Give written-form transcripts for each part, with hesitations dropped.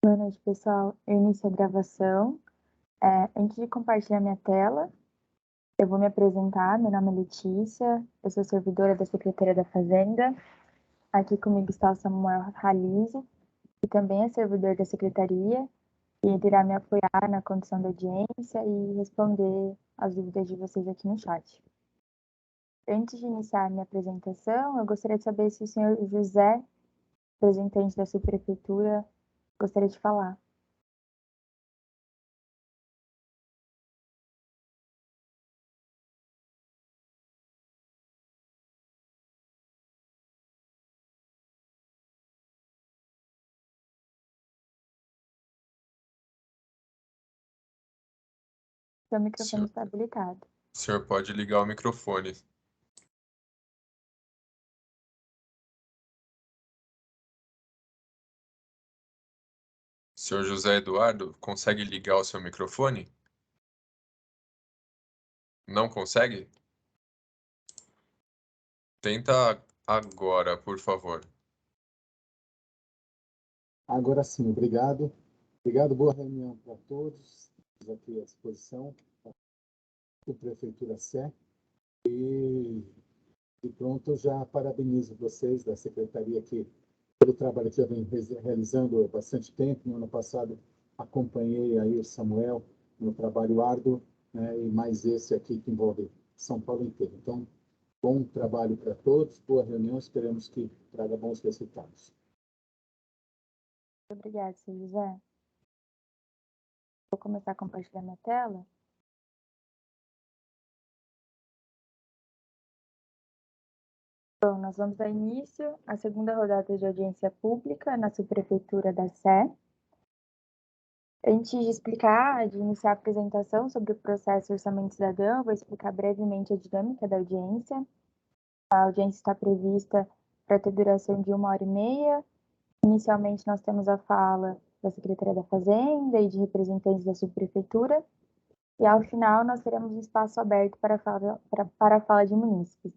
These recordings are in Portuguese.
Boa noite, pessoal. Eu inicio a gravação. Antes de compartilhar minha tela, eu vou me apresentar. Meu nome é Letícia, eu sou servidora da Secretaria da Fazenda. Aqui comigo está o Samuel Ralize, que também é servidor da Secretaria, e ele irá me apoiar na condução da audiência e responder as dúvidas de vocês aqui no chat. Antes de iniciar a minha apresentação, eu gostaria de saber se o senhor José, representante da subprefeitura, gostaria de falar. Seu microfone está habilitado. O senhor pode ligar o microfone. Senhor José Eduardo, consegue ligar o seu microfone? Não consegue? Tenta agora, por favor. Agora sim, obrigado. Obrigado, boa reunião para todos. Estamos aqui à disposição da Prefeitura Sé. E pronto, eu já parabenizo vocês da Secretaria aqui pelo trabalho que já vem realizando há bastante tempo. No ano passado, acompanhei aí o Samuel no trabalho árduo, né, e mais esse aqui que envolve São Paulo inteiro. Então, bom trabalho para todos, boa reunião, esperamos que traga bons resultados. Obrigada, seu José. Vou começar a compartilhar minha tela. Bom, nós vamos dar início à segunda rodada de audiência pública na subprefeitura da Sé. Antes de explicar, de iniciar a apresentação sobre o processo Orçamento Cidadão, eu vou explicar brevemente a dinâmica da audiência. A audiência está prevista para ter duração de 1h30. Inicialmente, nós temos a fala da Secretaria da Fazenda e de representantes da subprefeitura. E, ao final, nós teremos um espaço aberto para a fala de munícipes.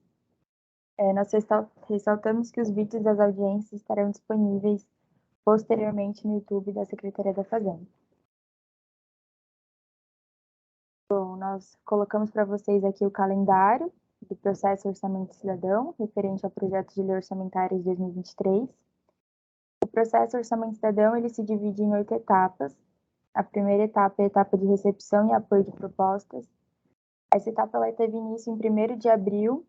Nós ressaltamos que os vídeos das audiências estarão disponíveis posteriormente no YouTube da Secretaria da Fazenda. Bom, nós colocamos para vocês aqui o calendário do processo Orçamento Cidadão, referente ao projeto de lei orçamentária de 2023. O processo Orçamento Cidadão ele se divide em 8 etapas. A primeira etapa é a etapa de recepção e apoio de propostas. Essa etapa ela teve início em 1º de abril,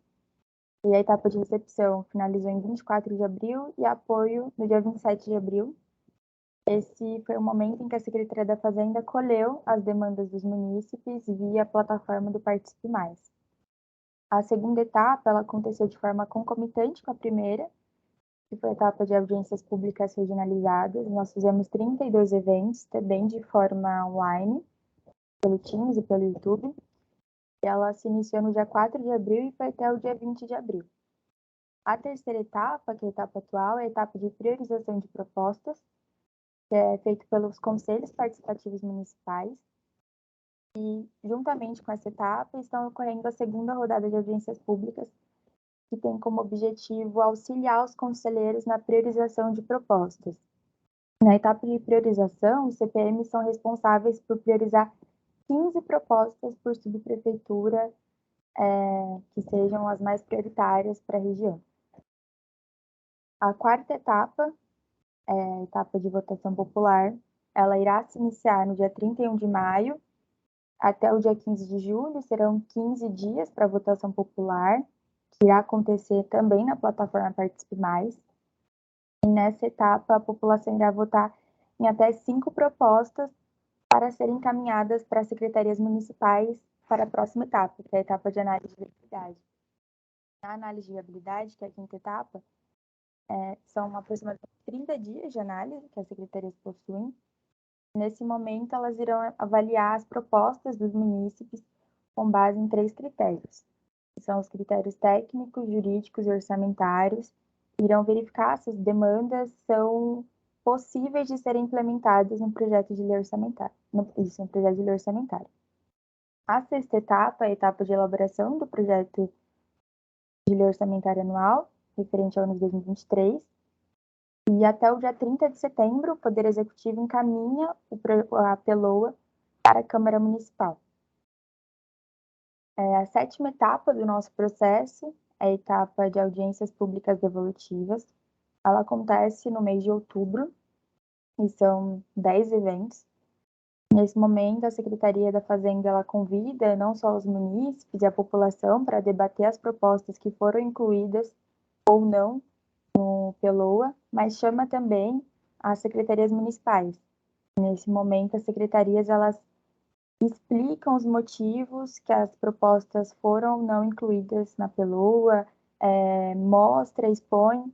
e a etapa de recepção finalizou em 24 de abril e apoio no dia 27 de abril. Esse foi o momento em que a Secretaria da Fazenda colheu as demandas dos munícipes via a plataforma do Participe Mais. A segunda etapa ela aconteceu de forma concomitante com a primeira, que foi a etapa de audiências públicas regionalizadas. Nós fizemos 32 eventos, também de forma online, pelo Teams e pelo YouTube. Ela se iniciou no dia 4 de abril e foi até o dia 20 de abril. A terceira etapa, que é a etapa atual, é a etapa de priorização de propostas, que é feito pelos conselhos participativos municipais. E, juntamente com essa etapa, estão ocorrendo a segunda rodada de audiências públicas, que tem como objetivo auxiliar os conselheiros na priorização de propostas. Na etapa de priorização, os CPMs são responsáveis por priorizar 15 propostas por subprefeitura, que sejam as mais prioritárias para a região. A quarta etapa, a etapa de votação popular, ela irá se iniciar no dia 31 de maio até o dia 15 de julho, serão 15 dias para votação popular, que irá acontecer também na plataforma Participe Mais. E nessa etapa, a população irá votar em até 5 propostas para serem encaminhadas para as secretarias municipais para a próxima etapa, que é a etapa de análise de viabilidade. Na análise de viabilidade, que é a quinta etapa, são aproximadamente 30 dias de análise que as secretarias possuem. Nesse momento, elas irão avaliar as propostas dos munícipes com base em 3 critérios, que são os critérios técnicos, jurídicos e orçamentários. Irão verificar se as demandas são possíveis de serem implementadas no projeto de lei orçamentária. A sexta etapa é a etapa de elaboração do projeto de lei orçamentária anual, referente ao ano de 2023. E até o dia 30 de setembro, o Poder Executivo encaminha a PELOA para a Câmara Municipal. A sétima etapa do nosso processo é a etapa de audiências públicas devolutivas. Ela acontece no mês de outubro e são 10 eventos. Nesse momento, a Secretaria da Fazenda ela convida não só os munícipes e a população para debater as propostas que foram incluídas ou não no PELOA, mas chama também as secretarias municipais. Nesse momento, as secretarias elas explicam os motivos que as propostas foram não incluídas na PELOA, mostra, expõe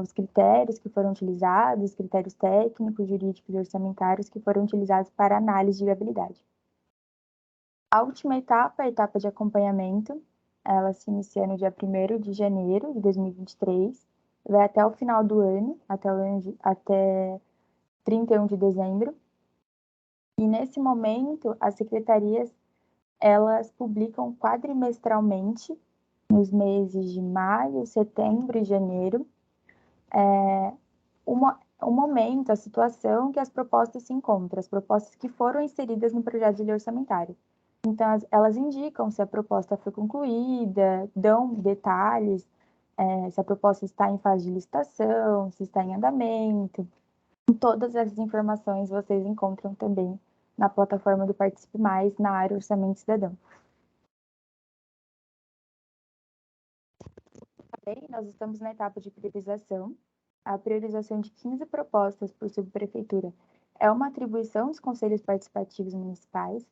os critérios que foram utilizados, critérios técnicos, jurídicos e orçamentários que foram utilizados para análise de viabilidade. A última etapa, a etapa de acompanhamento, ela se inicia no dia 1º de janeiro de 2023, vai até o final do ano, até 31 de dezembro. E nesse momento, as secretarias, elas publicam quadrimestralmente, nos meses de maio, setembro e janeiro, o momento, a situação que as propostas se encontram, as propostas que foram inseridas no projeto de lei orçamentária. Então, elas indicam se a proposta foi concluída, dão detalhes, se a proposta está em fase de licitação, se está em andamento. Todas essas informações vocês encontram também na plataforma do Participe Mais, na área Orçamento Cidadão. Também nós estamos na etapa de priorização. A priorização de 15 propostas por subprefeitura é uma atribuição dos conselhos participativos municipais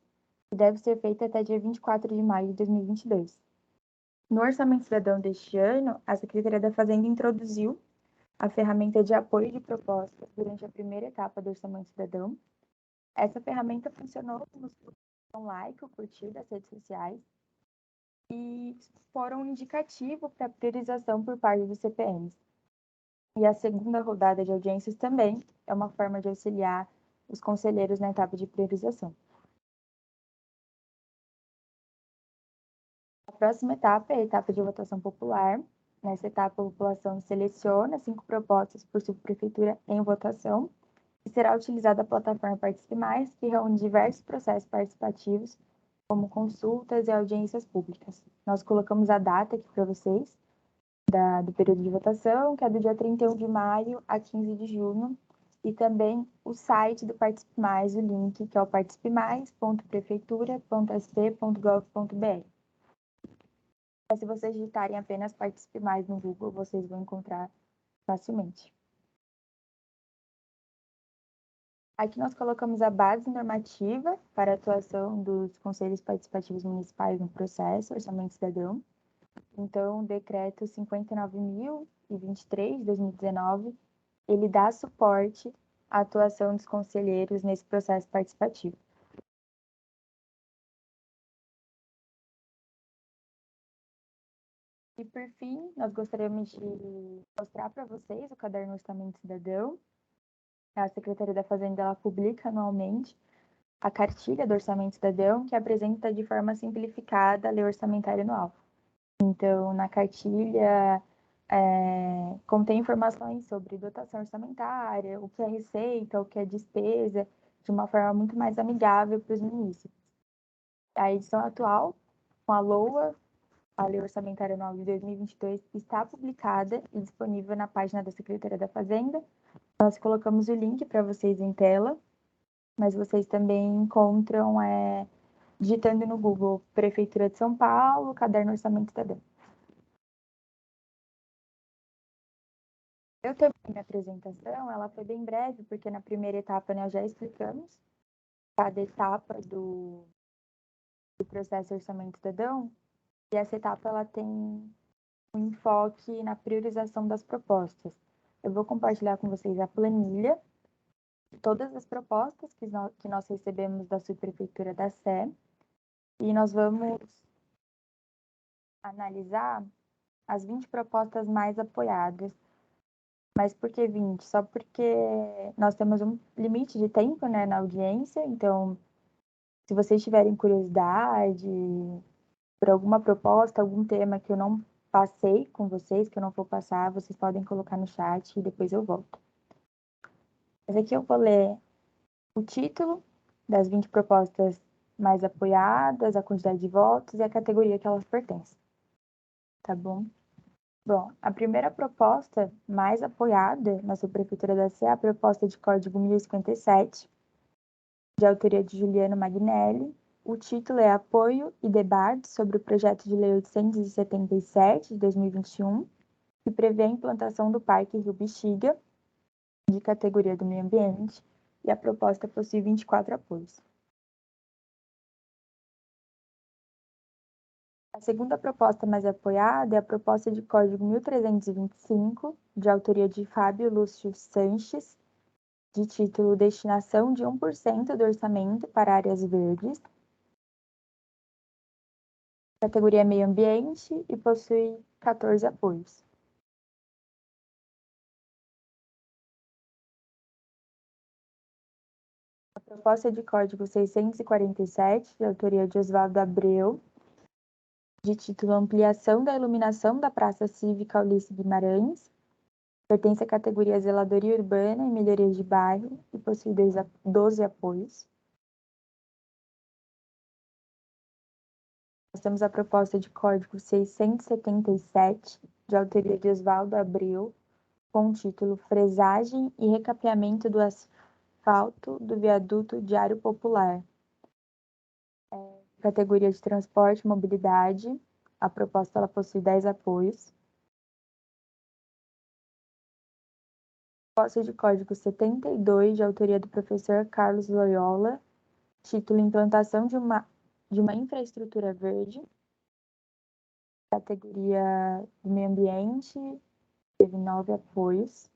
e deve ser feita até dia 24 de maio de 2022. No Orçamento Cidadão deste ano, a Secretaria da Fazenda introduziu a ferramenta de apoio de propostas durante a primeira etapa do Orçamento Cidadão. Essa ferramenta funcionou como um like, curtir das redes sociais e foram um indicativo para a priorização por parte dos CPMs. E a segunda rodada de audiências também é uma forma de auxiliar os conselheiros na etapa de priorização. A próxima etapa é a etapa de votação popular. Nessa etapa, a população seleciona 5 propostas por subprefeitura em votação e será utilizada a plataforma Participe Mais, que reúne diversos processos participativos, como consultas e audiências públicas. Nós colocamos a data aqui para vocês, do período de votação, que é do dia 31 de maio a 15 de junho, e também o site do Participe Mais, o link, que é o participemais.prefeitura.sp.gov.br. Se vocês digitarem apenas Participe Mais no Google, vocês vão encontrar facilmente. Aqui nós colocamos a base normativa para a atuação dos conselhos participativos municipais no processo Orçamento Cidadão. Então, o decreto 59.023 de 2019, ele dá suporte à atuação dos conselheiros nesse processo participativo. E, por fim, nós gostaríamos de mostrar para vocês o Caderno Orçamento Cidadão. A Secretaria da Fazenda ela publica anualmente a cartilha do Orçamento Cidadão, que apresenta de forma simplificada a lei orçamentária anual. Então, na cartilha, contém informações sobre dotação orçamentária, o que é receita, o que é despesa, de uma forma muito mais amigável para os munícipes. A edição atual, com a LOA, a Lei Orçamentária Anual de 2022, está publicada e disponível na página da Secretaria da Fazenda. Nós colocamos o link para vocês em tela, mas vocês também encontram digitando no Google Prefeitura de São Paulo, Caderno Orçamento Cidadão. Eu terminei minha apresentação, ela foi bem breve, porque na primeira etapa nós já explicamos cada etapa do processo Orçamento Cidadão, e essa etapa ela tem um enfoque na priorização das propostas. Eu vou compartilhar com vocês a planilha de todas as propostas que nós recebemos da subprefeitura da Sé, e nós vamos analisar as 20 propostas mais apoiadas. Mas por que 20? Só porque nós temos um limite de tempo, né, na audiência, então, se vocês tiverem curiosidade por alguma proposta, algum tema que eu não passei com vocês, que eu não vou passar, vocês podem colocar no chat e depois eu volto. Mas aqui eu vou ler o título das 20 propostas mais apoiadas, a quantidade de votos e a categoria que elas pertencem. Tá bom? Bom, a primeira proposta mais apoiada na Subprefeitura da CE é a proposta de código 1057, de autoria de Juliano Magnelli. O título é Apoio e Debate sobre o Projeto de Lei 877, de 2021, que prevê a implantação do Parque Rio Bexiga, de categoria do meio ambiente, e a proposta possui 24 apoios. A segunda proposta mais apoiada é a proposta de código 1325, de autoria de Fábio Lúcio Sanches, de título Destinação de 1% do orçamento para áreas verdes, categoria Meio Ambiente, e possui 14 apoios. A proposta de código 647, de autoria de Oswaldo Abreu, de título Ampliação da iluminação da Praça Cívica Ulisses Guimarães, pertence à categoria Zeladoria Urbana e Melhoria de Bairro e possui 12 apoios. Nós temos a proposta de código 677, de autoria de Oswaldo Abreu, com o título Fresagem e Recapeamento do Asfalto do Viaduto Diário Popular. Categoria de Transporte e Mobilidade. A proposta ela possui 10 apoios. Proposta de código 72, de autoria do professor Carlos Loyola, título Implantação de uma infraestrutura verde. Categoria do Meio Ambiente, teve 9 apoios.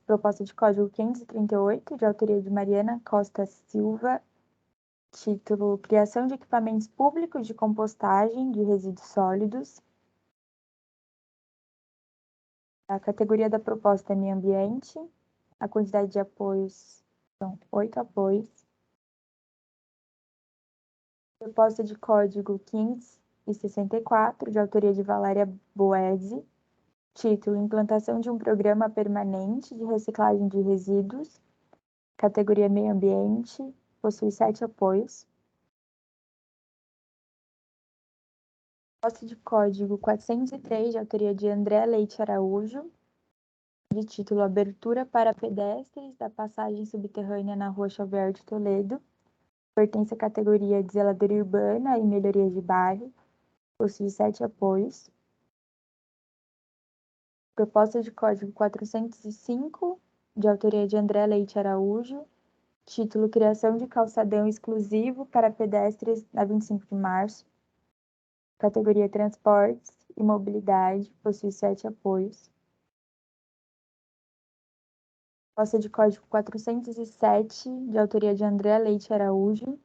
Proposta de código 538, de autoria de Mariana Costa Silva, título Criação de equipamentos públicos de compostagem de resíduos sólidos. A categoria da proposta é Meio Ambiente. A quantidade de apoios são 8 apoios. Proposta de código 564, de autoria de Valéria Boesi, título Implantação de um programa permanente de reciclagem de resíduos. Categoria Meio Ambiente, possui 7 apoios. Proposta de código 403, de autoria de André Leite Araújo, de título Abertura para pedestres da passagem subterrânea na Rua Xavier de Toledo. Pertence à categoria de Zeladoria Urbana e Melhoria de Bairro. Possui 7 apoios. Proposta de código 405, de autoria de André Leite Araújo, título Criação de calçadão exclusivo para pedestres na 25 de março. Categoria Transportes e Mobilidade, possui 7 apoios. Proposta de código 407, de autoria de André Leite Araújo,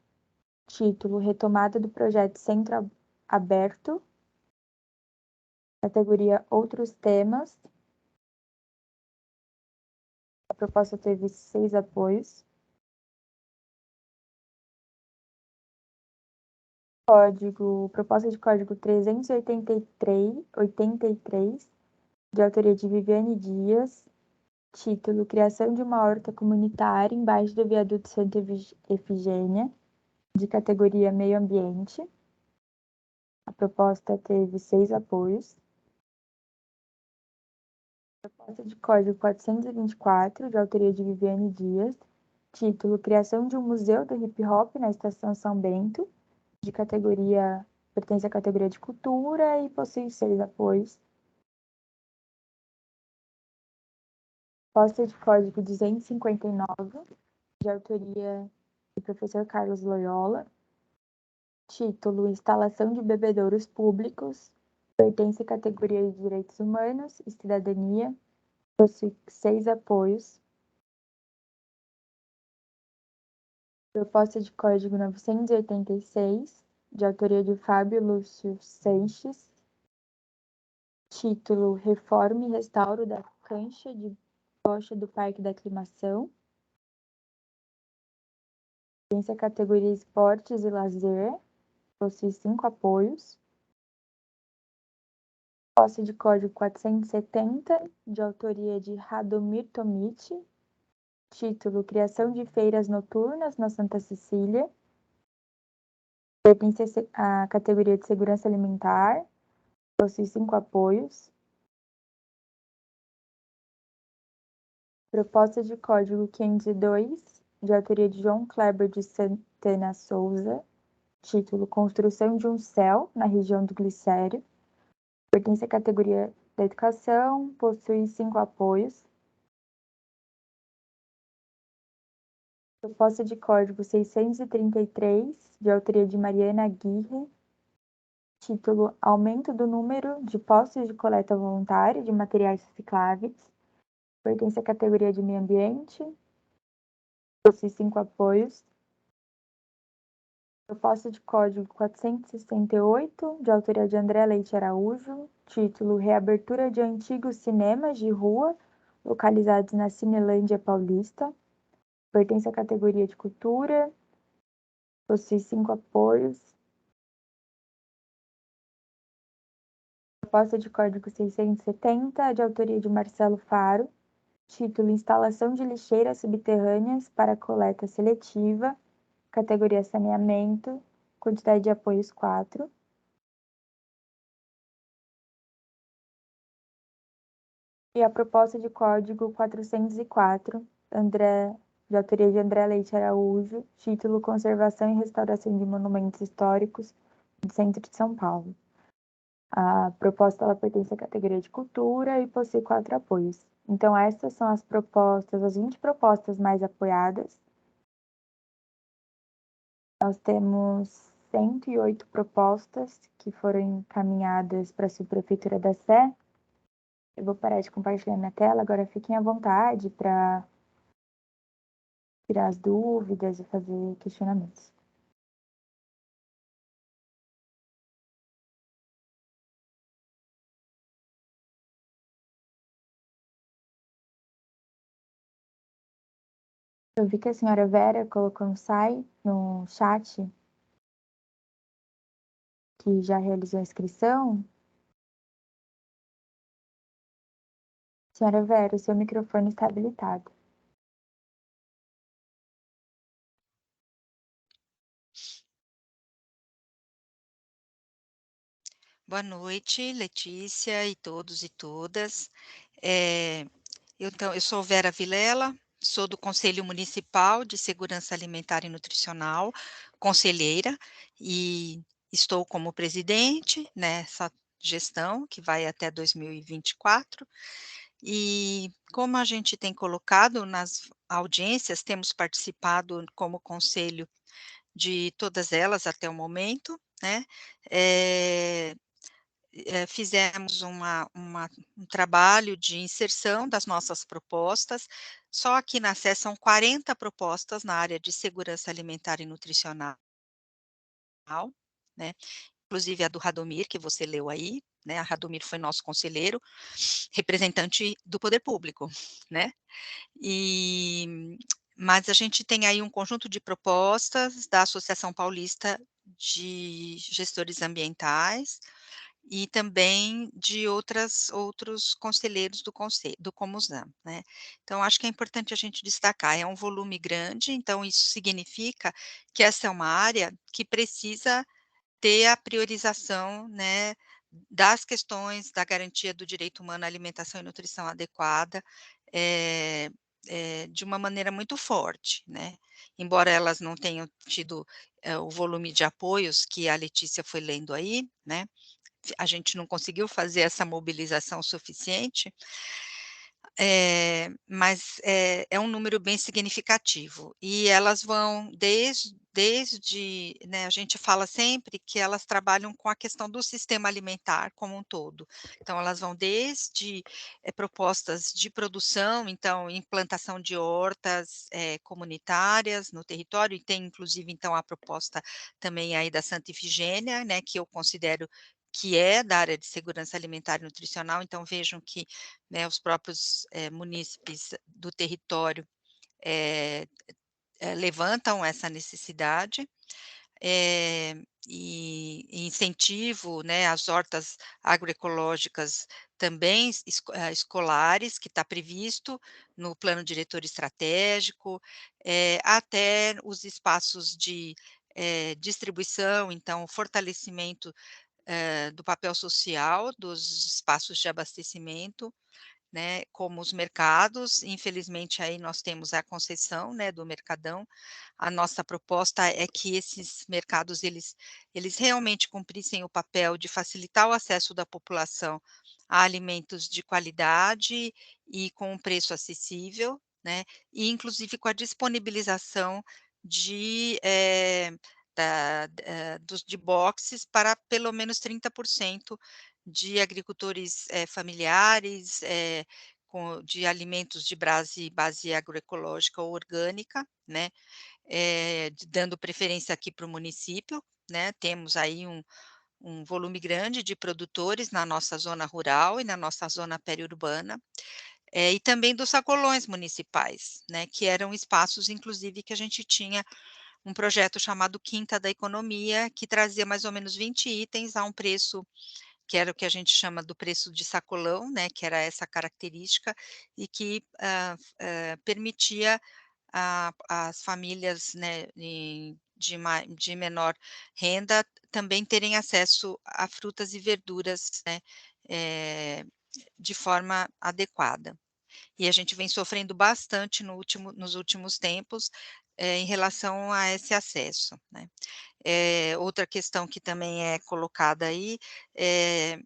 título Retomada do Projeto Centro Aberto. Categoria Outros Temas. A proposta teve 6 apoios. Proposta de código 383, de autoria de Viviane Dias, título Criação de uma horta comunitária embaixo do viaduto Santa Efigênia, de categoria Meio Ambiente. A proposta teve 6 apoios. Proposta de código 424, de autoria de Viviane Dias, título Criação de um Museu do Hip Hop na Estação São Bento, pertence à categoria de Cultura e possui 6 apoios. Proposta de código 259, de autoria do professor Carlos Loyola, título Instalação de bebedouros públicos, pertence à categoria de Direitos Humanos e Cidadania, possui 6 apoios. Proposta de código 986, de autoria de Fábio Lúcio Sanches, título Reforma e Restauro da Cancha de Bocha do Parque da Aclimação, pertence à categoria Esportes e Lazer, possui 5 apoios. Posse de código 470, de autoria de Radomir Tomic. Título: Criação de feiras noturnas na Santa Cecília. Pertence à categoria de segurança alimentar. Possui 5 apoios. Proposta de código 502, de autoria de João Kleber de Santana Souza. Título: Construção de um céu na região do Glicério. Pertence à categoria da educação. Possui 5 apoios. Proposta de código 633, de autoria de Mariana Aguirre. Título: Aumento do número de postos de coleta voluntária de materiais recicláveis. Pertence à categoria de meio ambiente. Possui 5 apoios. Proposta de código 468, de autoria de André Leite Araújo. Título: Reabertura de antigos cinemas de rua localizados na Cinelândia Paulista. Pertence à categoria de cultura. Possui 5 apoios. Proposta de código 670, de autoria de Marcelo Faro. Título: Instalação de lixeiras subterrâneas para coleta seletiva. Categoria saneamento. Quantidade de apoios 4. E a proposta de código 404, de autoria de André Leite Araújo. Título: Conservação e restauração de monumentos históricos do centro de São Paulo. A proposta ela pertence à categoria de cultura e possui 4 apoios. Então, essas são as propostas, as 20 propostas mais apoiadas. Nós temos 108 propostas que foram encaminhadas para a Subprefeitura da Sé. Eu vou parar de compartilhar minha tela, agora fiquem à vontade para tirar as dúvidas e fazer questionamentos. Eu vi que a senhora Vera colocou no chat que já realizou a inscrição. Senhora Vera, o seu microfone está habilitado. Boa noite, Letícia e todos e todas. Eu sou Vera Vilela, sou do Conselho Municipal de Segurança Alimentar e Nutricional, conselheira, e estou como presidente nessa gestão que vai até 2024. E como a gente tem colocado nas audiências, temos participado como conselho de todas elas até o momento, né? Fizemos um trabalho de inserção das nossas propostas, só aqui na Sé são 40 propostas na área de segurança alimentar e nutricional, né, inclusive a do Radomir, que você leu aí, né, a Radomir foi nosso conselheiro, representante do poder público, né, mas a gente tem aí um conjunto de propostas da Associação Paulista de Gestores Ambientais, e também de outros conselheiros do Comusan, né. Então acho que é importante a gente destacar, é um volume grande, então isso significa que essa é uma área que precisa ter a priorização, né, das questões da garantia do direito humano à alimentação e nutrição adequada, de uma maneira muito forte, né. Embora elas não tenham tido, o volume de apoios que a Letícia foi lendo aí, né, a gente não conseguiu fazer essa mobilização suficiente, mas é um número bem significativo. E elas vão né, a gente fala sempre que elas trabalham com a questão do sistema alimentar como um todo. Então elas vão desde, propostas de produção, então implantação de hortas, comunitárias no território, e tem inclusive então a proposta também aí da Santa Ifigênia, né, que eu considero que é da área de segurança alimentar e nutricional, então vejam que, né, os próprios, munícipes do território, levantam essa necessidade. e incentivo, né, às hortas agroecológicas também escolares, que está previsto no plano diretor estratégico, até os espaços de distribuição, então o fortalecimento do papel social dos espaços de abastecimento, né, como os mercados. Infelizmente aí nós temos a concessão, né, do Mercadão. A nossa proposta é que esses mercados eles realmente cumprissem o papel de facilitar o acesso da população a alimentos de qualidade e com um preço acessível, né, e inclusive com a disponibilização de, dos de boxes para pelo menos 30% de agricultores, familiares, de alimentos de base agroecológica ou orgânica, né, dando preferência aqui para o município, né, temos aí um volume grande de produtores na nossa zona rural e na nossa zona periurbana, e também dos sacolões municipais, né, que eram espaços, inclusive, que a gente tinha um projeto chamado Quinta da Economia, que trazia mais ou menos 20 itens a um preço que era o que a gente chama do preço de sacolão, né, que era essa característica, e que permitia às famílias, né, de menor renda também terem acesso a frutas e verduras, né, eh, de forma adequada. E a gente vem sofrendo bastante nos últimos tempos, em relação a esse acesso, né. Outra questão que também é colocada aí,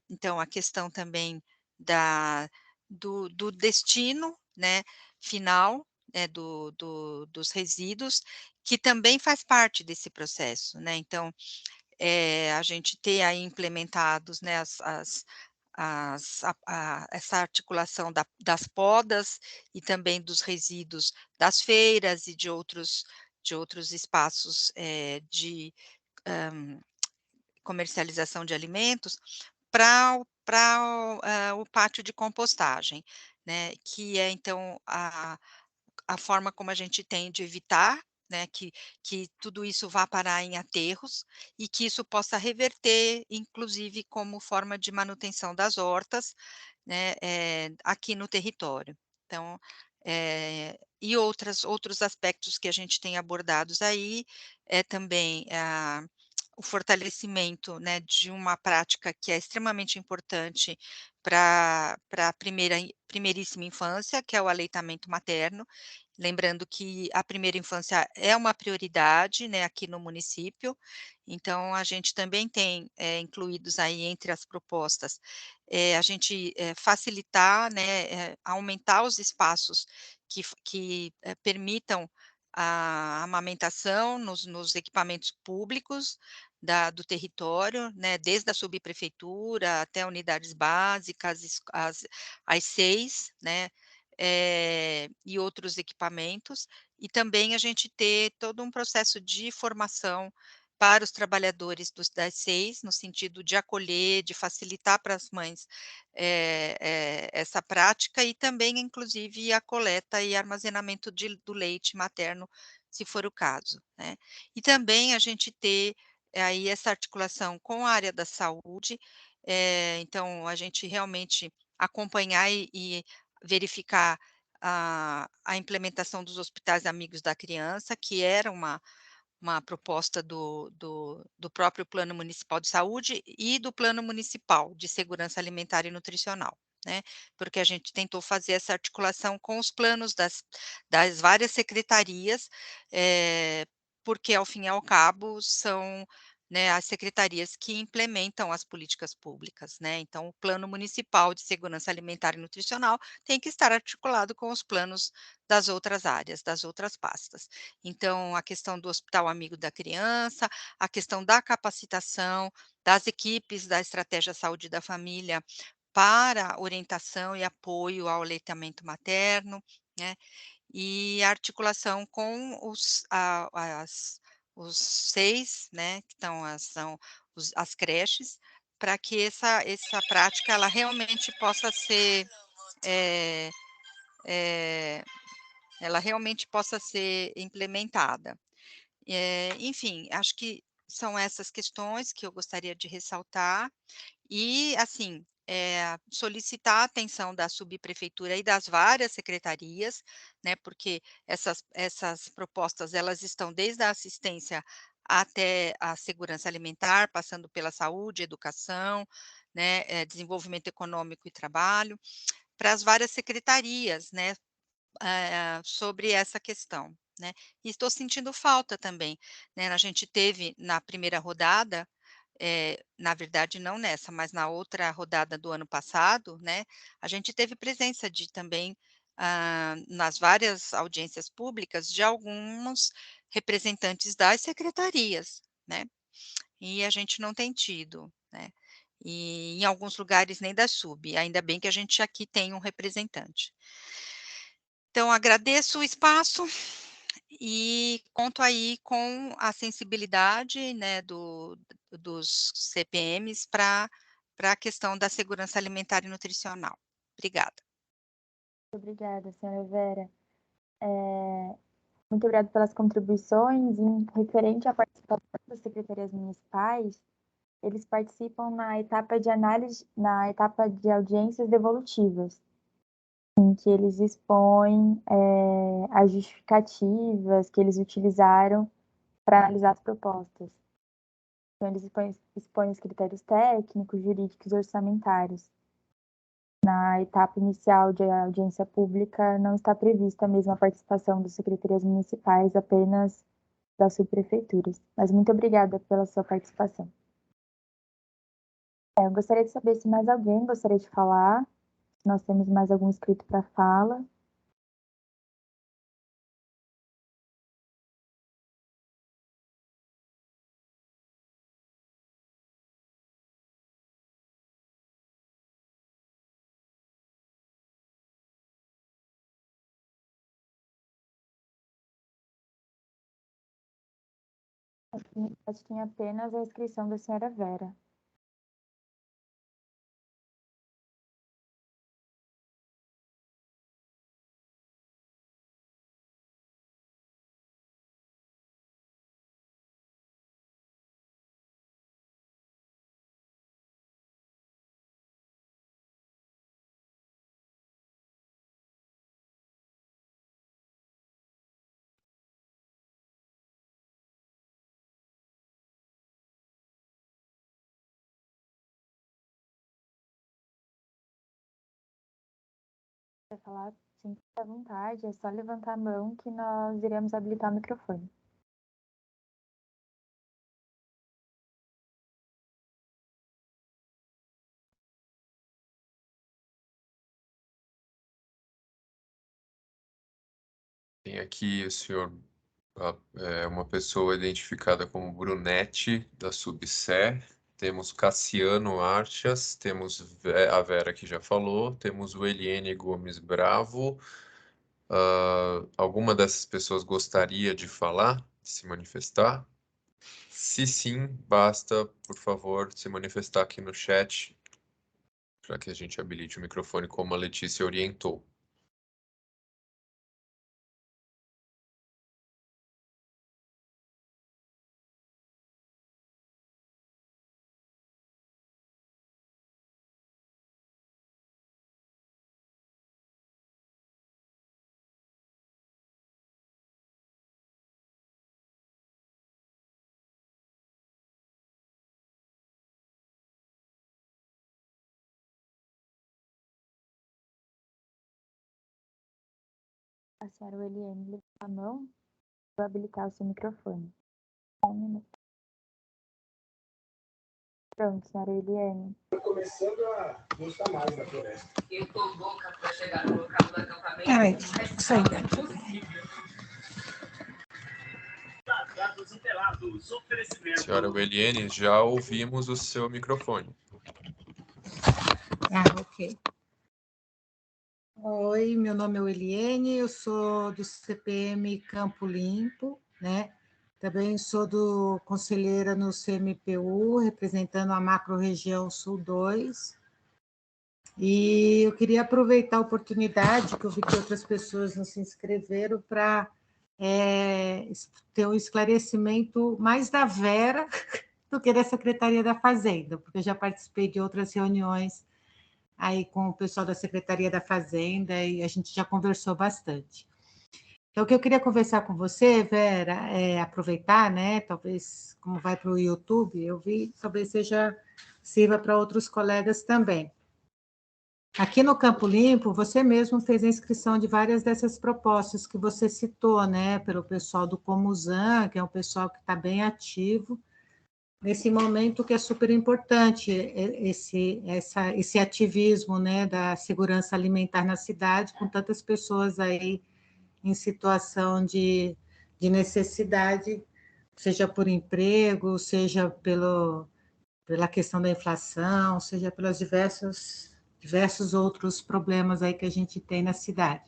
então a questão também da do destino, né, final, né, dos resíduos, que também faz parte desse processo, né. Então, a gente ter aí implementados, né, essa articulação das podas e também dos resíduos das feiras e de outros espaços, de comercialização de alimentos para o pátio de compostagem, né, que é então a forma como a gente tem de evitar, né, que tudo isso vá parar em aterros e que isso possa reverter, inclusive como forma de manutenção das hortas, né, aqui no território. Então, e outros aspectos que a gente tem abordados aí, é também o fortalecimento, né, de uma prática que é extremamente importante para a primeiríssima infância, que é o aleitamento materno. Lembrando que a primeira infância é uma prioridade, né, aqui no município, então a gente também tem, incluídos aí entre as propostas, a gente, facilitar, né, aumentar os espaços que permitam a amamentação nos equipamentos públicos do território, né, desde a subprefeitura até unidades básicas, as 6, né, e outros equipamentos, e também a gente ter todo um processo de formação para os trabalhadores das 6, no sentido de acolher, de facilitar para as mães, essa prática e também, inclusive, a coleta e armazenamento do leite materno, se for o caso, né. E também a gente ter aí essa articulação com a área da saúde, então a gente realmente acompanhar e verificar a implementação dos hospitais amigos da criança, que era uma proposta do próprio Plano Municipal de Saúde e do Plano Municipal de Segurança Alimentar e Nutricional, né, porque a gente tentou fazer essa articulação com os planos das várias secretarias, porque ao fim e ao cabo são, né, as secretarias que implementam as políticas públicas, né, então o Plano Municipal de Segurança Alimentar e Nutricional tem que estar articulado com os planos das outras áreas, das outras pastas. Então, a questão do Hospital Amigo da Criança, a questão da capacitação das equipes da Estratégia Saúde da Família para orientação e apoio ao aleitamento materno, né, e a articulação com os 6, né, que são as creches, para que essa prática ela realmente possa ser, eh eh, ela realmente possa ser implementada. Enfim, acho que são essas questões que eu gostaria de ressaltar e, assim, solicitar a atenção da subprefeitura e das várias secretarias, né, porque essas propostas, elas estão desde a assistência até a segurança alimentar, passando pela saúde, educação, né, desenvolvimento econômico e trabalho, para as várias secretarias, né, sobre essa questão, né. E estou sentindo falta também, né, a gente teve na primeira rodada, na verdade não nessa, mas na outra rodada do ano passado, né, a gente teve presença de também, nas várias audiências públicas, de alguns representantes das secretarias, né, e a gente não tem tido, né, e em alguns lugares nem da sub, ainda bem que a gente aqui tem um representante. Então agradeço o espaço e conto aí com a sensibilidade, né, dos CPMs para a questão da segurança alimentar e nutricional. Obrigada. Obrigada, senhora Vera. Muito obrigada pelas contribuições. Em referente à participação das secretarias municipais, eles participam na etapa de análise, na etapa de audiências devolutivas, em que eles expõem as justificativas que eles utilizaram para analisar as propostas. Então, eles expõem os critérios técnicos, jurídicos e orçamentários. Na etapa inicial de audiência pública, não está prevista a mesma participação das secretarias municipais, apenas das subprefeituras. Mas muito obrigada pela sua participação. Eu gostaria de saber se mais alguém gostaria de falar, se nós temos mais algum inscrito para fala. Acho que tinha apenas a inscrição da senhora Vera. Quer falar? Sinta à vontade, é só levantar a mão que nós iremos habilitar o microfone. Tem aqui o senhor, uma pessoa identificada como Brunete, da Subser. Temos Cassiano Artias, temos a Vera, que já falou, temos o Eliene Gomes Bravo. Alguma dessas pessoas gostaria de falar, de se manifestar? Se sim, basta, por favor, se manifestar aqui no chat, para que a gente habilite o microfone como a Letícia orientou. A senhora Eliane levantou a mão, vou habilitar o seu microfone. Um minuto. Pronto, senhora Eliane. Estou começando a gostar mais da floresta. Eu tô louca para chegar no local do acampamento. Isso aí. Senhora Eliene, já ouvimos o seu microfone. Ok. Oi, meu nome é Eliene, eu sou do CPM Campo Limpo, né? Também sou conselheira no CMPU, representando a macro-região Sul 2. E eu queria aproveitar a oportunidade, que eu vi que outras pessoas não se inscreveram, para ter um esclarecimento mais da Vera do que da Secretaria da Fazenda, porque eu já participei de outras reuniões aí com o pessoal da Secretaria da Fazenda e a gente já conversou bastante. Então, o que eu queria conversar com você, Vera, é aproveitar, né? Talvez, como vai para o YouTube, eu vi, talvez sirva para outros colegas também. Aqui no Campo Limpo, você mesmo fez a inscrição de várias dessas propostas que você citou, né? Pelo pessoal do Comusan, que é um pessoal que está bem ativo, nesse momento que é super importante esse ativismo, né, da segurança alimentar na cidade, com tantas pessoas aí em situação de necessidade, seja por emprego, seja pela questão da inflação, seja pelos diversos outros problemas aí que a gente tem na cidade.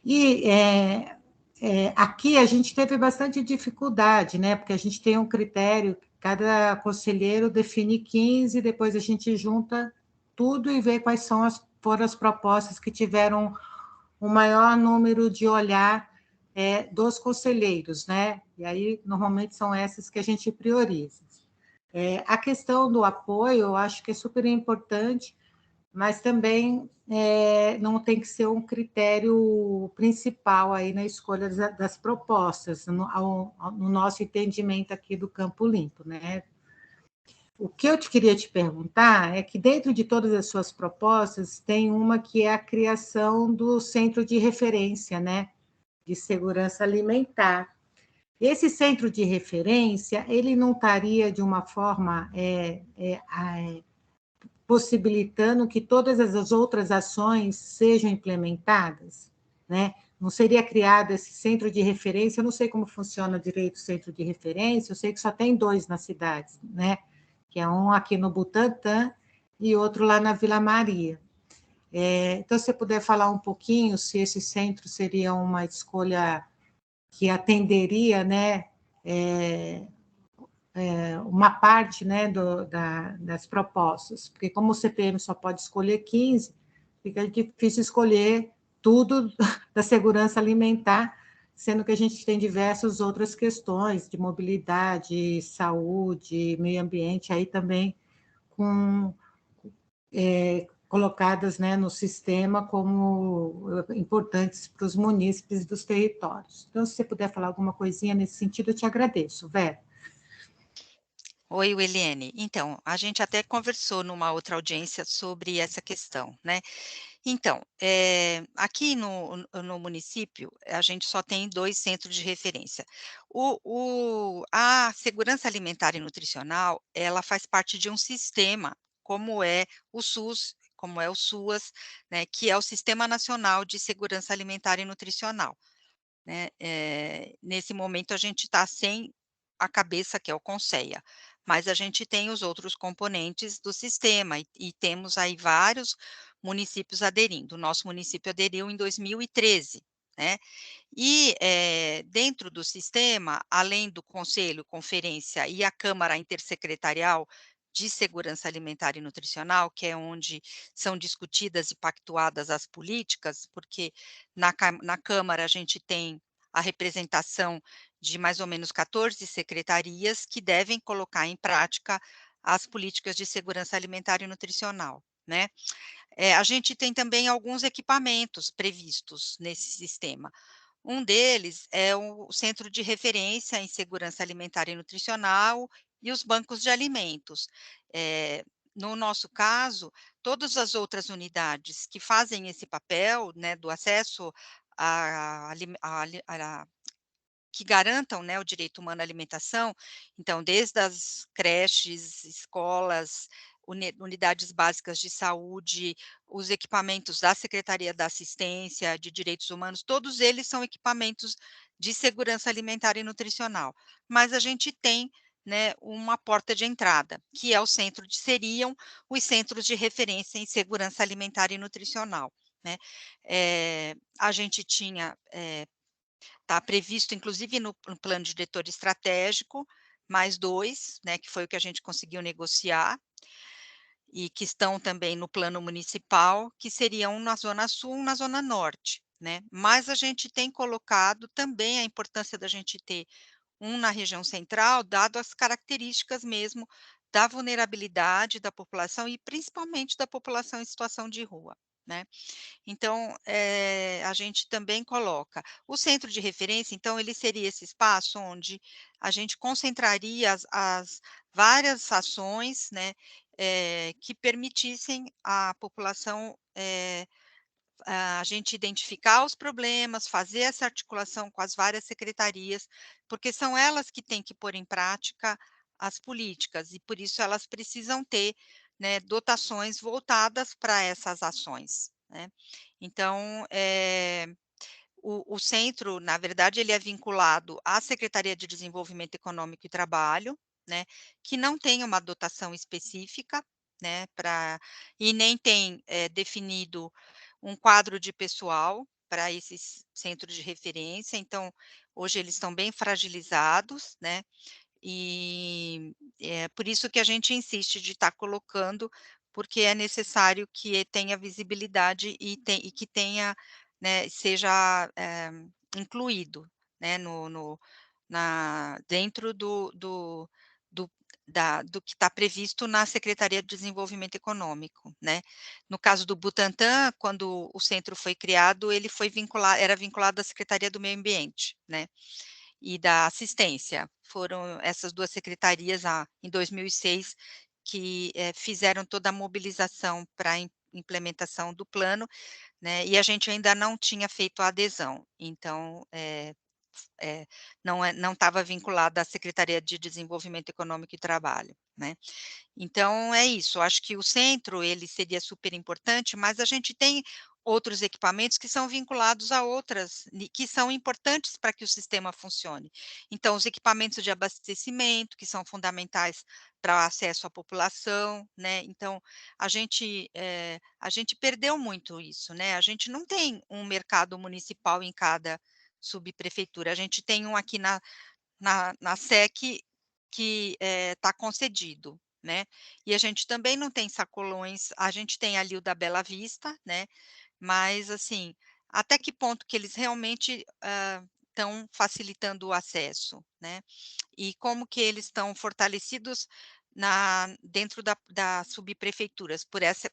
E aqui a gente teve bastante dificuldade, né? Porque a gente tem um critério, cada conselheiro define 15, depois a gente junta tudo e vê quais foram as propostas que tiveram o maior número de olhar dos conselheiros, né? E aí, normalmente, são essas que a gente prioriza. A questão do apoio, eu acho que é super importante, mas também não tem que ser um critério principal aí na escolha das propostas, no nosso entendimento aqui do Campo Limpo, né? O que eu queria te perguntar é que, dentro de todas as suas propostas, tem uma que é a criação do Centro de Referência, né, de Segurança Alimentar. Esse centro de referência, ele não estaria, de uma forma, possibilitando que todas as outras ações sejam implementadas, né? Não seria criado esse centro de referência, eu não sei como funciona direito o centro de referência, eu sei que só tem 2 na cidade, né? Que é um aqui no Butantã e outro lá na Vila Maria. Então, se você puder falar um pouquinho se esse centro seria uma escolha que atenderia, né, uma parte, né, das propostas, porque como o CPM só pode escolher 15, fica difícil escolher tudo da segurança alimentar, sendo que a gente tem diversas outras questões de mobilidade, saúde, meio ambiente, aí também colocadas, né, no sistema como importantes para os munícipes dos territórios. Então, se você puder falar alguma coisinha nesse sentido, eu te agradeço, Vera. Oi, Eliane. Então, a gente até conversou numa outra audiência sobre essa questão, né? Então, aqui no município, a gente só tem 2 centros de referência. A segurança alimentar e nutricional, ela faz parte de um sistema, como é o SUS, como é o SUAS, né, que é o Sistema Nacional de Segurança Alimentar e Nutricional, né. Nesse momento, a gente está sem a cabeça, que é o Conceia, mas a gente tem os outros componentes do sistema e temos aí vários municípios aderindo. O nosso município aderiu em 2013, né. E, dentro do sistema, além do conselho, conferência e a Câmara Intersecretarial de Segurança Alimentar e Nutricional, que é onde são discutidas e pactuadas as políticas, porque na Câmara a gente tem a representação de mais ou menos 14 secretarias que devem colocar em prática as políticas de segurança alimentar e nutricional, né. A gente tem também alguns equipamentos previstos nesse sistema. Um deles é o Centro de Referência em Segurança Alimentar e Nutricional e os bancos de alimentos. No nosso caso, todas as outras unidades que fazem esse papel, né, do acesso a alime a ali a que garantam, né, o direito humano à alimentação, então desde as creches, escolas, unidades básicas de saúde, os equipamentos da Secretaria da Assistência de Direitos Humanos, todos eles são equipamentos de segurança alimentar e nutricional. Mas a gente tem, né, uma porta de entrada, que é o seriam os centros de referência em segurança alimentar e nutricional, né. A gente tinha, está previsto, inclusive, no plano diretor estratégico, mais 2, né, que foi o que a gente conseguiu negociar, e que estão também no plano municipal, que seria um na zona sul, um na zona norte, né? Mas a gente tem colocado também a importância da gente ter um na região central, dado as características mesmo da vulnerabilidade da população e principalmente da população em situação de rua, né? Então, a gente também coloca o centro de referência, então ele seria esse espaço onde a gente concentraria as várias ações, né, que permitissem à população, a gente identificar os problemas, fazer essa articulação com as várias secretarias, porque são elas que têm que pôr em prática as políticas e por isso elas precisam ter, né, dotações voltadas para essas ações, né. Então, o centro, na verdade, ele é vinculado à Secretaria de Desenvolvimento Econômico e Trabalho, né, que não tem uma dotação específica, né, e nem tem, definido um quadro de pessoal para esses centros de referência, então, hoje eles estão bem fragilizados, né, e é por isso que a gente insiste de estar colocando, porque é necessário que tenha visibilidade e que tenha, né, seja, incluído, né, dentro do que está previsto na Secretaria de Desenvolvimento Econômico, né. No caso do Butantã, quando o centro foi criado, ele era vinculado à Secretaria do Meio Ambiente, né e da assistência. Foram essas 2 secretarias, em 2006, que, fizeram toda a mobilização para a implementação do plano, né, e a gente ainda não tinha feito a adesão. Então, não estava vinculada à Secretaria de Desenvolvimento Econômico e Trabalho, né. Então é isso, acho que o centro ele seria super importante, mas a gente tem outros equipamentos que são vinculados a outras, que são importantes para que o sistema funcione. Então, os equipamentos de abastecimento, que são fundamentais para o acesso à população, né? Então, a gente perdeu muito isso, né? A gente não tem um mercado municipal em cada subprefeitura, a gente tem um aqui na SEC que está concedido, né. E a gente também não tem sacolões, a gente tem ali o da Bela Vista, né, mas assim, até que ponto que eles realmente, estão facilitando o acesso, né, e como que eles estão fortalecidos dentro das subprefeituras,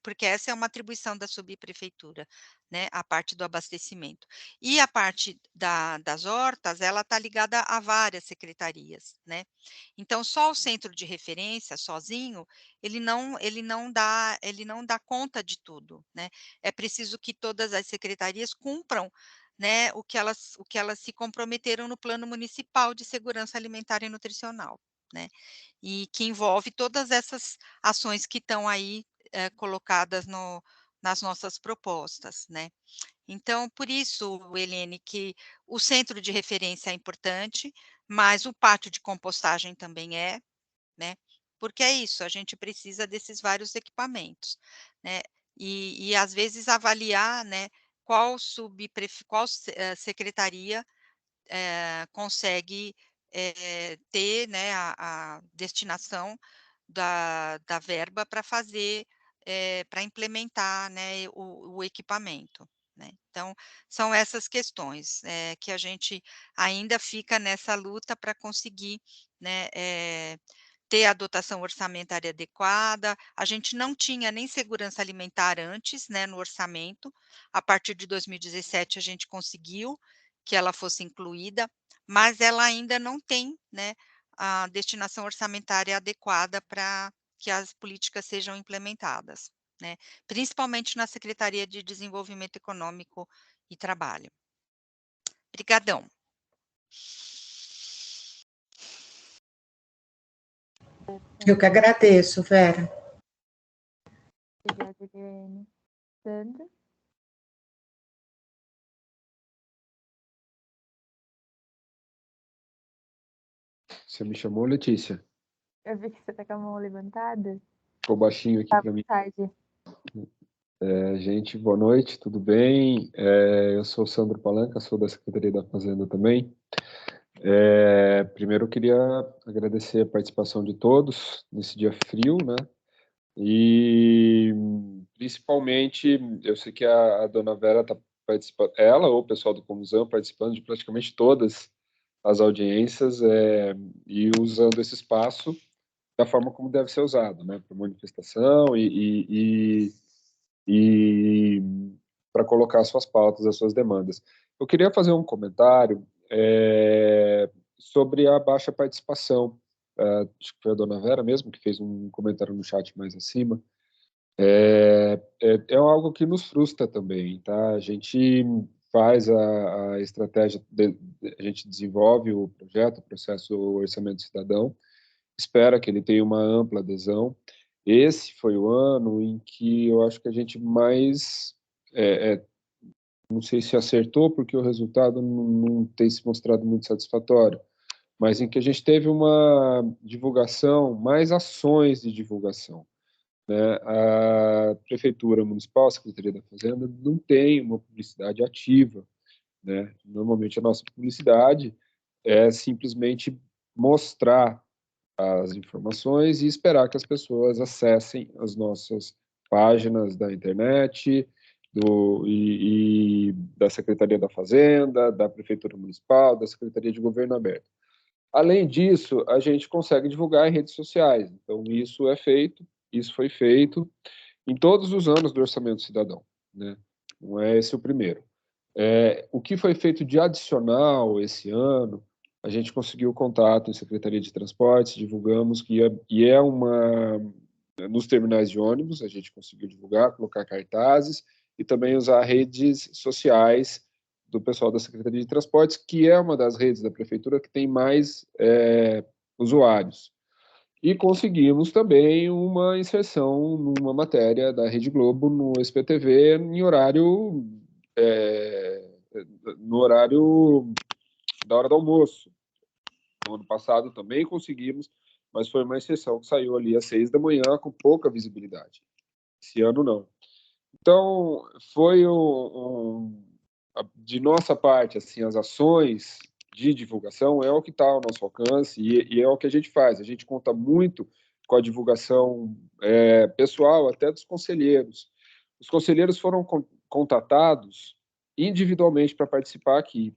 porque essa é uma atribuição da subprefeitura, né, a parte do abastecimento. E a parte das hortas, ela está ligada a várias secretarias, né. Então só o centro de referência, sozinho, ele não dá conta de tudo, né. É preciso que todas as secretarias cumpram, né, o que elas se comprometeram no Plano Municipal de Segurança Alimentar e Nutricional, né, e que envolve todas essas ações que estão aí, colocadas nas nossas propostas, né. Então, por isso, Helene, que o centro de referência é importante, mas o pátio de compostagem também é, né, porque é isso, a gente precisa desses vários equipamentos, né, e às vezes avaliar, né, qual secretaria, consegue, ter, né, a destinação da verba para fazer, para implementar, né, o equipamento, né. Então, são essas questões, que a gente ainda fica nessa luta para conseguir, né, ter a dotação orçamentária adequada. A gente não tinha nem segurança alimentar antes, né, no orçamento. A partir de 2017 a gente conseguiu que ela fosse incluída, mas ela ainda não tem, né, a destinação orçamentária adequada para que as políticas sejam implementadas, né, principalmente na Secretaria de Desenvolvimento Econômico e Trabalho. Obrigadão. Eu que agradeço, Vera. Obrigada, Eliane. Sandra? Você me chamou, Letícia? Eu vi que você está com a mão levantada. Ficou baixinho aqui Tá à para mim. vontade. Gente, boa noite, tudo bem? Eu sou o Sandro Palanca, sou da Secretaria da Fazenda também. Primeiro eu queria agradecer a participação de todos nesse dia frio, né? E principalmente, eu sei que a dona Vera está participando, ela ou o pessoal do Comusan participando de praticamente todas as audiências e usando esse espaço da forma como deve ser usado, né, para manifestação e para colocar as suas pautas, as suas demandas. Eu queria fazer um comentário sobre a baixa participação. Acho que foi a dona Vera mesmo que fez um comentário no chat mais acima. É algo que nos frustra também, tá? A gente faz a estratégia, a gente desenvolve o projeto, o processo Orçamento Cidadão, espera que ele tenha uma ampla adesão. Esse foi o ano em que eu acho que a gente mais, não sei se acertou, porque o resultado não tem se mostrado muito satisfatório, mas em que a gente teve uma divulgação, mais ações de divulgação, né? A Prefeitura Municipal, a Secretaria da Fazenda, não tem uma publicidade ativa, né? Normalmente a nossa publicidade é simplesmente mostrar as informações e esperar que as pessoas acessem as nossas páginas da internet, e da Secretaria da Fazenda, da Prefeitura Municipal, da Secretaria de Governo Aberto. Além disso, a gente consegue divulgar em redes sociais. Então, isso foi feito em todos os anos do Orçamento Cidadão, né? Não é esse o primeiro. O que foi feito de adicional esse ano, a gente conseguiu contato em Secretaria de Transportes, divulgamos nos terminais de ônibus, a gente conseguiu divulgar, colocar cartazes e também usar redes sociais do pessoal da Secretaria de Transportes, que é uma das redes da Prefeitura que tem mais usuários. E conseguimos também uma inserção numa matéria da Rede Globo no SPTV no horário da hora do almoço. No ano passado também conseguimos, mas foi uma exceção que saiu ali às 6 da manhã com pouca visibilidade. Esse ano não. Então, foi de nossa parte, assim, as ações de divulgação é o que está ao nosso alcance e é o que a gente faz. A gente conta muito com a divulgação pessoal, até dos conselheiros. Os conselheiros foram contatados individualmente para participar aqui.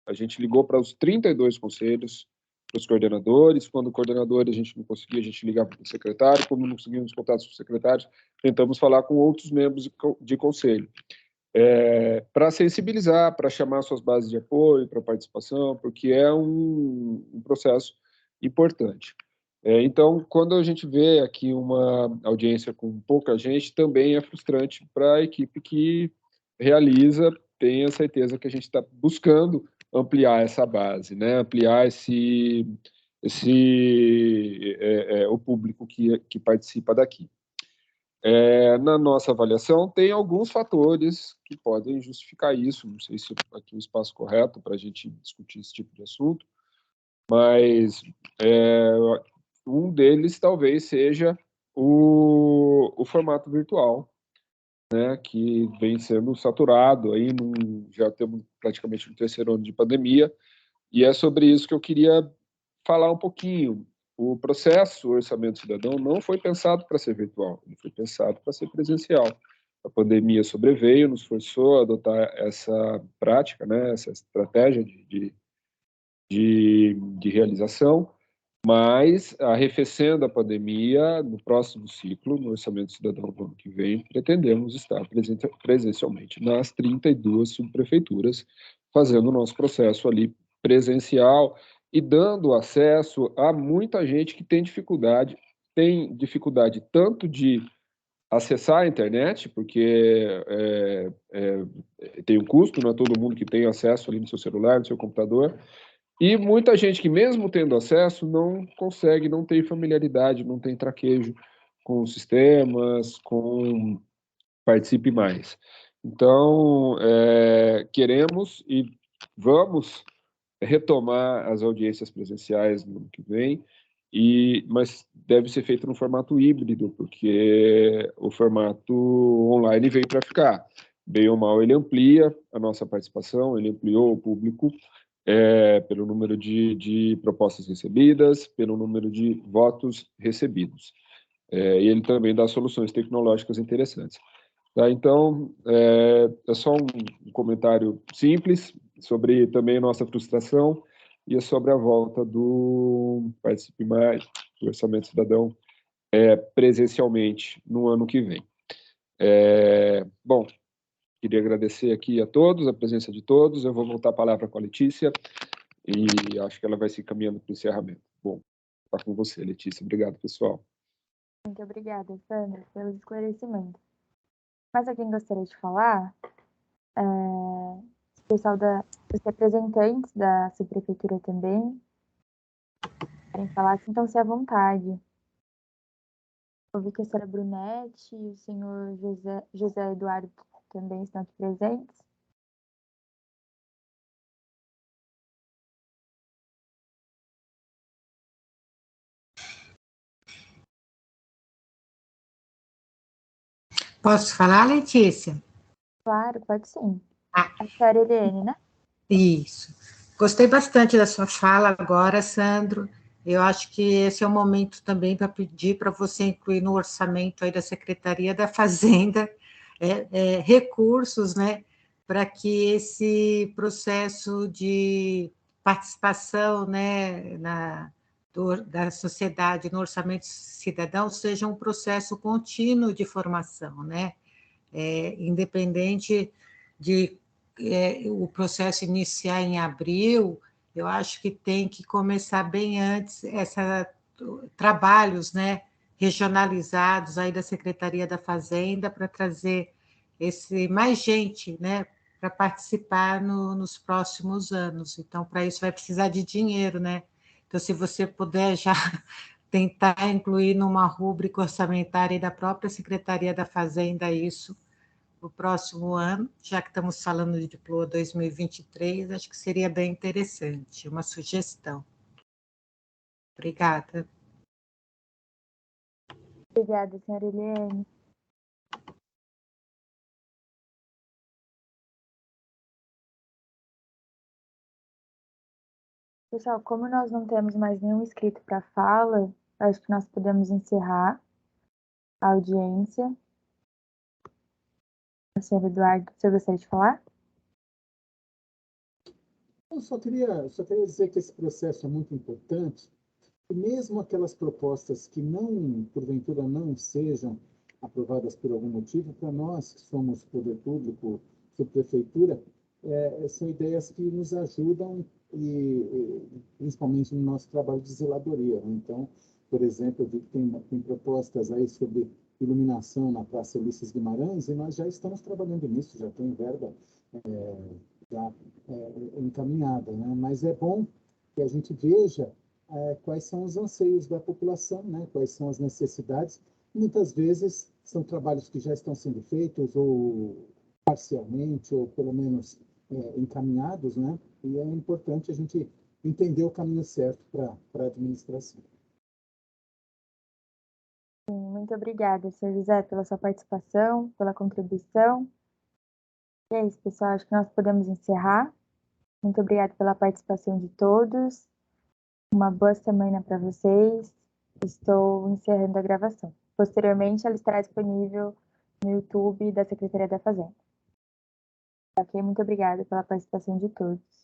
A gente ligou para os 32 conselhos, para os coordenadores. Quando o coordenador a gente não conseguia, a gente ligava para o secretário. Quando não conseguimos contatos com os secretários, tentamos falar com outros membros de conselho. Para sensibilizar, para chamar suas bases de apoio, para participação, porque é um processo importante. Então, quando a gente vê aqui uma audiência com pouca gente, também é frustrante para a equipe que realiza, tenha certeza que a gente está buscando ampliar essa base, né? Ampliar o público que participa daqui. Na nossa avaliação, tem alguns fatores que podem justificar isso. Não sei se aqui é o espaço correto para a gente discutir esse tipo de assunto, mas um deles talvez seja o formato virtual, né, que vem sendo saturado. Aí já temos praticamente no terceiro ano de pandemia, e é sobre isso que eu queria falar um pouquinho. O processo Orçamento Cidadão não foi pensado para ser virtual, ele foi pensado para ser presencial. A pandemia sobreveio, nos forçou a adotar essa prática, né, essa estratégia de realização, mas, arrefecendo a pandemia, no próximo ciclo, no Orçamento Cidadão do ano que vem, pretendemos estar presencialmente nas 32 subprefeituras, fazendo o nosso processo ali presencial e dando acesso a muita gente que tem dificuldade tanto de acessar a internet, porque tem um custo, não é todo mundo que tem acesso ali no seu celular, no seu computador, e muita gente que, mesmo tendo acesso, não consegue, não tem familiaridade, não tem traquejo com os sistemas, com Participe Mais. Então, queremos e vamos retomar as audiências presenciais no ano que vem, mas deve ser feito no formato híbrido, porque o formato online veio para ficar. Bem ou mal, ele amplia a nossa participação, ele ampliou o público, pelo número de propostas recebidas, pelo número de votos recebidos. E ele também dá soluções tecnológicas interessantes. Tá, então, é só um comentário simples sobre também nossa frustração e sobre a volta do Participe Mais, do Orçamento Cidadão, presencialmente no ano que vem. Bom, queria agradecer aqui a todos, a presença de todos. Eu vou voltar a palavra com a Letícia e acho que ela vai se encaminhando para o encerramento. Bom, está com você, Letícia. Obrigado, pessoal. Muito obrigada, Sandra, pelos esclarecimentos. Mas alguém gostaria de falar? O pessoal os representantes da subprefeitura também querem falar, sintam-se à vontade. Eu vi que a senhora Brunetti e o senhor José Eduardo também estão aqui presentes. Posso falar, Letícia? Claro, pode sim. Ah. A senhora Eliane, né? Isso. Gostei bastante da sua fala agora, Sandro. Eu acho que esse é o momento também para pedir para você incluir no orçamento aí da Secretaria da Fazenda recursos, né, para que esse processo de participação, né, da sociedade no orçamento cidadão seja um processo contínuo de formação, né, independente de o processo iniciar em abril, eu acho que tem que começar bem antes trabalhos, né, regionalizados aí da Secretaria da Fazenda para trazer mais gente, né, para participar nos próximos anos. Então, para isso vai precisar de dinheiro, né? Então, se você puder já tentar incluir numa rúbrica orçamentária da própria Secretaria da Fazenda isso, o próximo ano, já que estamos falando de Diploa 2023, acho que seria bem interessante, uma sugestão. Obrigada. Obrigada, senhora Eliane. Pessoal, como nós não temos mais nenhum inscrito para fala, acho que nós podemos encerrar a audiência. O senhor Eduardo, você gostaria de falar? Eu só queria dizer que esse processo é muito importante, e mesmo aquelas propostas que não, porventura, não sejam aprovadas por algum motivo, para nós que somos poder público, subprefeitura, são ideias que nos ajudam, principalmente no nosso trabalho de zeladoria. Então, por exemplo, eu vi que tem propostas aí sobre iluminação na Praça Ulisses Guimarães, e nós já estamos trabalhando nisso, já tem verba já encaminhada, né? Mas é bom que a gente veja quais são os anseios da população, né? Quais são as necessidades. Muitas vezes são trabalhos que já estão sendo feitos, ou parcialmente, ou pelo menos encaminhados, né? E é importante a gente entender o caminho certo para a administração. Muito obrigada, senhor José, pela sua participação, pela contribuição. E é isso, pessoal, acho que nós podemos encerrar. Muito obrigada pela participação de todos. Uma boa semana para vocês. Estou encerrando a gravação. Posteriormente, ela estará disponível no YouTube da Secretaria da Fazenda. Ok? Muito obrigada pela participação de todos.